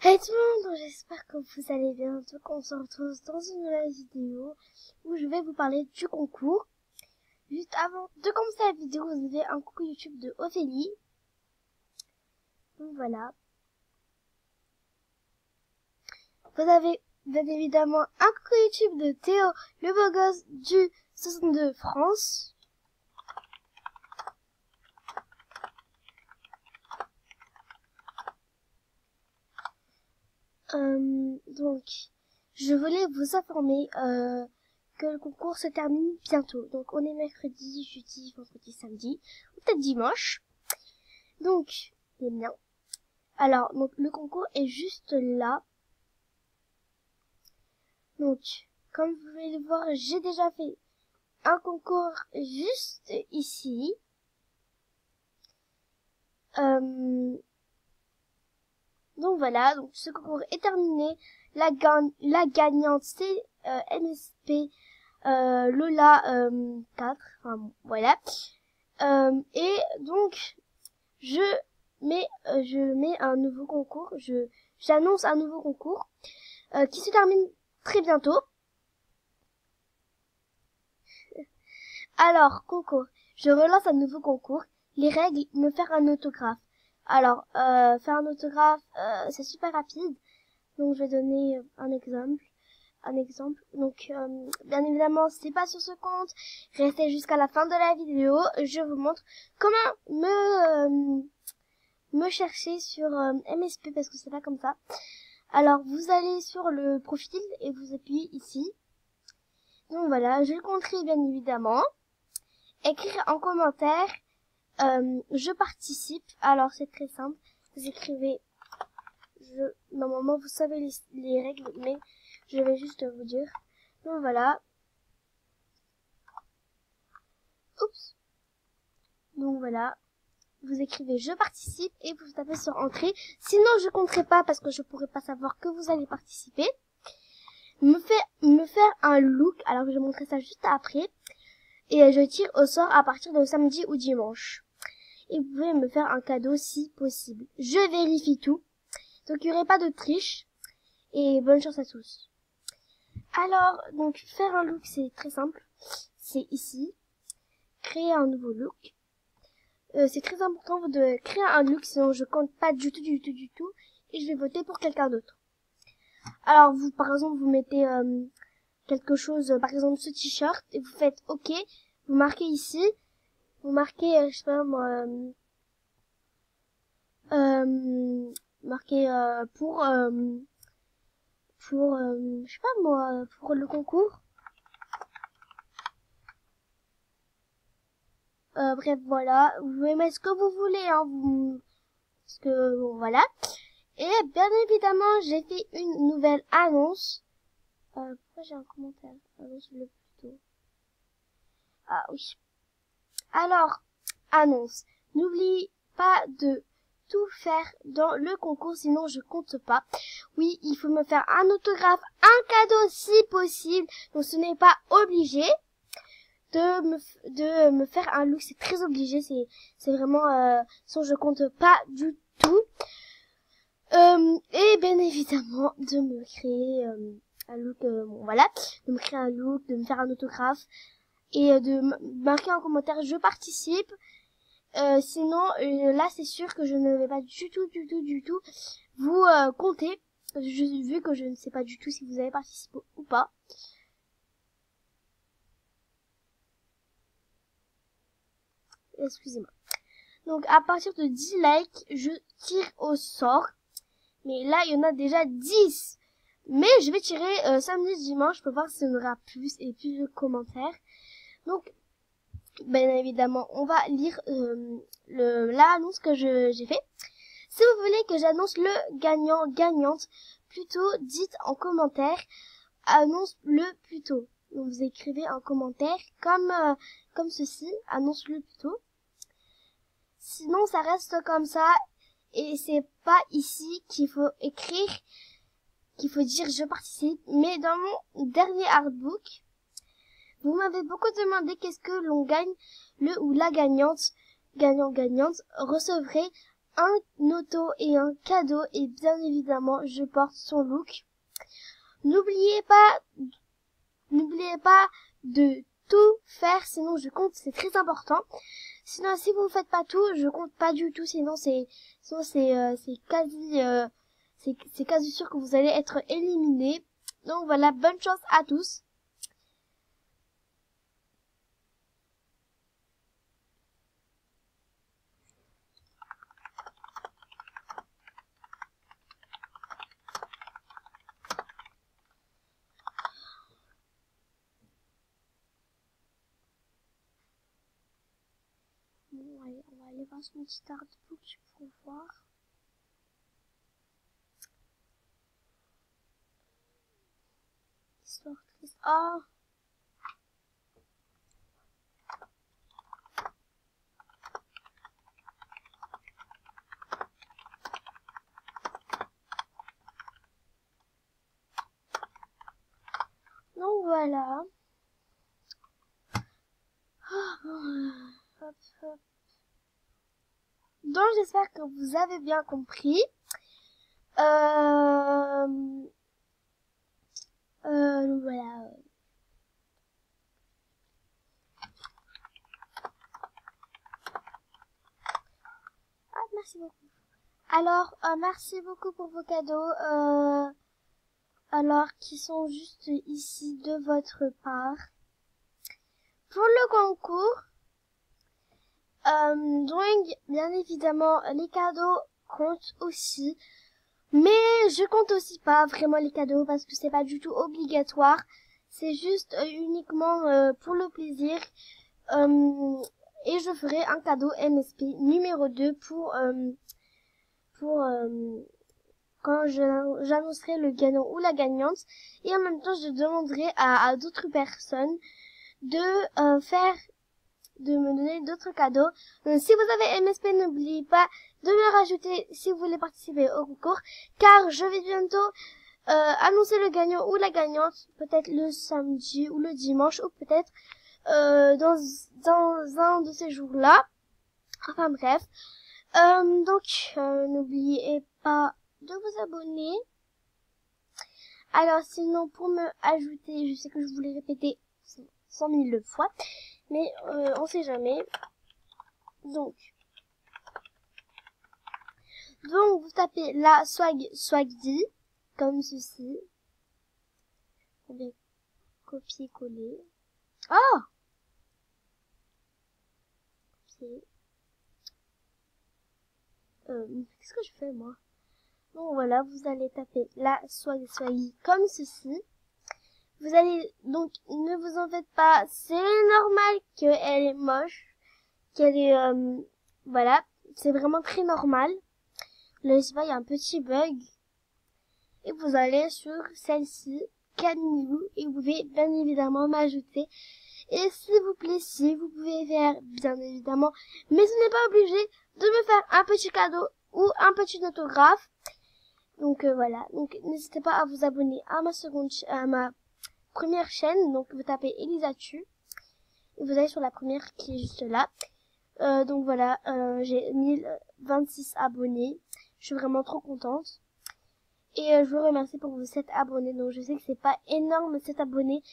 Hey tout le monde, j'espère que vous allez bien. Donc on se retrouve dans une nouvelle vidéo où je vais vous parler du concours. Juste avant de commencer la vidéo, vous avez un coucou YouTube de Ophélie. Donc voilà. Vous avez bien évidemment un coucou YouTube de Théo, le beau gosse du 62 France. Donc, je voulais vous informer que le concours se termine bientôt. Donc, on est mercredi, jeudi, vendredi, samedi, ou peut-être dimanche. Donc, c'est bien. Alors, donc, le concours est juste là. Donc, comme vous pouvez le voir, j'ai déjà fait un concours juste ici. Donc voilà, donc ce concours est terminé. La gagnante c'est MSP Lola 4. Enfin bon, voilà. Et donc je mets un nouveau concours. J'annonce un nouveau concours qui se termine très bientôt. Alors concours, je relance un nouveau concours. Les règles, me faire un autographe. Alors, faire un autographe, c'est super rapide. Donc, je vais donner un exemple. Donc, bien évidemment, c'est pas sur ce compte. Restez jusqu'à la fin de la vidéo. Je vous montre comment me chercher sur MSP parce que c'est pas comme ça. Alors, vous allez sur le profil et vous appuyez ici. Donc voilà, je le compterai bien évidemment. Écrire en commentaire. Je participe. Alors c'est très simple. Vous écrivez. Normalement vous savez les règles, mais je vais juste vous dire. Donc voilà. Oups. Donc voilà. Vous écrivez je participe et vous tapez sur entrée. Sinon je compterai pas parce que je pourrais pas savoir que vous allez participer. Me faire un look. Alors je vais montrer ça juste après. Et je tire au sort à partir de samedi ou dimanche. Et vous pouvez me faire un cadeau si possible. Je vérifie tout. Donc il n'y aurait pas de triche. Et bonne chance à tous. Alors, donc faire un look c'est très simple. C'est ici. Créer un nouveau look. C'est très important de créer un look, sinon je compte pas du tout. Et je vais voter pour quelqu'un d'autre. Alors vous, par exemple, vous mettez quelque chose, par exemple ce t-shirt, et vous faites OK. Vous marquez ici. Vous marquez, je sais pas moi, marquez pour je sais pas moi, pour le concours. Bref, voilà. Vous pouvez mettre ce que vous voulez, hein. Parce que, bon, voilà. Et bien évidemment, j'ai fait une nouvelle annonce. Pourquoi j'ai un commentaire? Annonce-le plutôt. Ah oui. Alors, annonce. N'oublie pas de tout faire dans le concours, sinon je compte pas. Oui, il faut me faire un autographe, un cadeau si possible. Donc ce n'est pas obligé de me faire un look, c'est très obligé, c'est vraiment sinon je compte pas du tout. Et bien évidemment de me créer un look, bon, voilà, de me créer un look, de me faire un autographe et de marquer en commentaire je participe. Sinon là c'est sûr que je ne vais pas du tout vous compter vu que je ne sais pas du tout si vous avez participé ou pas. Excusez-moi. Donc à partir de 10 likes, je tire au sort. Mais là, il y en a déjà 10. Mais je vais tirer samedi, dimanche pour voir s'il y en aura plus et plus de commentaires. Donc, bien évidemment, on va lire l'annonce que j'ai fait. Si vous voulez que j'annonce le gagnant, gagnante, plutôt dites en commentaire, annonce-le plutôt. Donc vous écrivez en commentaire comme ceci, annonce-le plutôt. Sinon, ça reste comme ça. Et c'est pas ici qu'il faut écrire, qu'il faut dire je participe, mais dans mon dernier artbook, vous m'avez beaucoup demandé qu'est-ce que l'on gagne, le ou la gagnante, gagnant-gagnante, recevrait un auto et un cadeau et bien évidemment je porte son look. N'oubliez pas de tout faire, sinon je compte, c'est très important. Sinon si vous faites pas tout, je compte pas du tout, sinon c'est quasi sûr que vous allez être éliminé. Donc voilà, bonne chance à tous. Bon, allez, on va aller voir son petit artbook pour voir. Histoire triste. Oh! Donc voilà. Hop, hop. Donc j'espère que vous avez bien compris. Voilà. Ah, merci beaucoup. Alors, merci beaucoup pour vos cadeaux. Alors, qui sont juste ici de votre part. Pour le concours, donc, bien évidemment, les cadeaux comptent aussi. Mais je compte aussi pas vraiment les cadeaux parce que c'est pas du tout obligatoire. C'est juste uniquement pour le plaisir. Et je ferai un cadeau MSP numéro 2 pour quand j'annoncerai le gagnant ou la gagnante. Et en même temps, je demanderai à d'autres personnes de me donner d'autres cadeaux. Donc, si vous avez MSP, n'oubliez pas de me rajouter si vous voulez participer au concours, car je vais bientôt annoncer le gagnant ou la gagnante, peut-être le samedi ou le dimanche, ou peut-être dans un de ces jours-là. Enfin bref. Donc, n'oubliez pas de vous abonner. Alors sinon, pour me ajouter, je sais que je vous l'ai répété 100 000 fois, mais on sait jamais. Donc vous tapez la swagdi comme ceci. On va copier-coller. Oh, qu'est-ce que je fais moi? Donc voilà, vous allez taper la swagdi comme ceci. Vous allez donc, ne vous en faites pas, c'est normal qu'elle est moche, qu'elle est voilà, c'est vraiment très normal. Là, je sais pas, il y a un petit bug. Et vous allez sur celle-ci, Camilou, et vous pouvez bien évidemment m'ajouter. Et s'il vous plaît, si vous pouvez faire, bien évidemment, mais ce n'est pas obligé de me faire un petit cadeau ou un petit autographe. Donc voilà, donc n'hésitez pas à vous abonner à ma première chaîne. Donc vous tapez Elisatu et vous allez sur la première qui est juste là. Donc voilà, j'ai 1026 abonnés. Je suis vraiment trop contente. Et je vous remercie pour vos 7 abonnés. Donc je sais que c'est pas énorme 7 abonnés,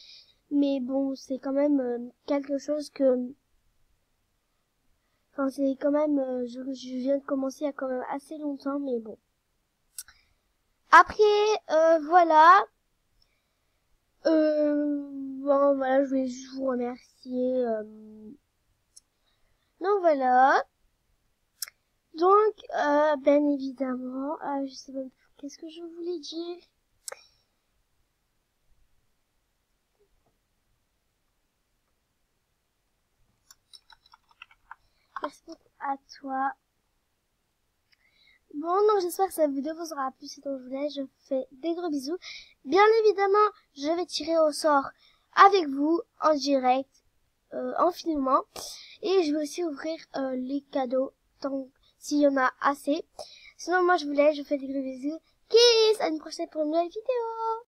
mais bon, c'est quand même quelque chose que... Enfin, c'est quand même... je viens de commencer il y a quand même assez longtemps, mais bon. Après, voilà. Bon, voilà, je voulais juste vous remercier. Donc voilà. Donc, bien évidemment, je sais même plus qu'est-ce que je voulais dire. Merci beaucoup à toi. Bon, donc j'espère que cette vidéo vous aura plu. Si donc je vous laisse, je vous fais des gros bisous. Bien évidemment, je vais tirer au sort avec vous en direct, en filmant. Et je vais aussi ouvrir les cadeaux tant s'il y en a assez. Sinon, moi je vous laisse, je vous fais des gros bisous. Kiss, à une prochaine pour une nouvelle vidéo.